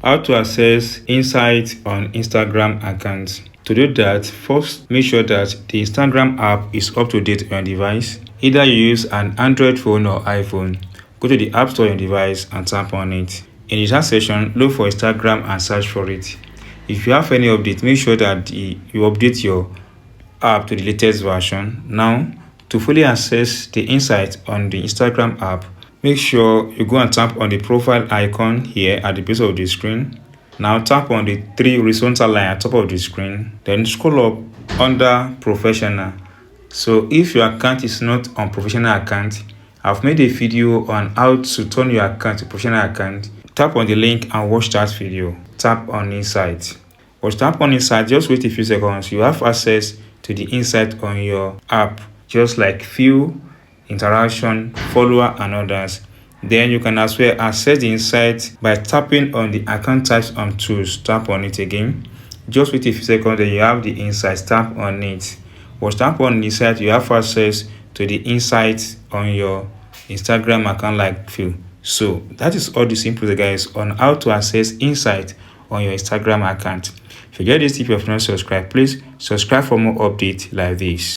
How to access insights on Instagram account. To do that, first make sure that the Instagram app is up to date on your device. Either you use an Android phone or iPhone. Go to the App Store on your device and tap on it. In the search section, look for Instagram and search for it. If you have any update, make sure that you update your app to the latest version. Now, to fully access the insights on the Instagram app, make sure you go and tap on the profile icon here at the base of the screen. Now tap on the three horizontal line at top of the screen. Then scroll up under professional. So if your account is not on professional account, I've made a video on how to turn your account to professional account. Tap on the link and watch that video. Tap on insight. Once tap on insight, just wait a few seconds. You have access to the insight on your app, just like view, interaction, follower, and others. Then you can as well access the insight by tapping on the account types and tools. Tap on it again. Just wait a few seconds, then you have the insights. Tap on it. Once tap on the insight, you have access to the insights on your Instagram account like view. So that is all the simple guys on how to access insight on your Instagram account. If you get this tip, if you have not subscribed, please subscribe for more updates like this.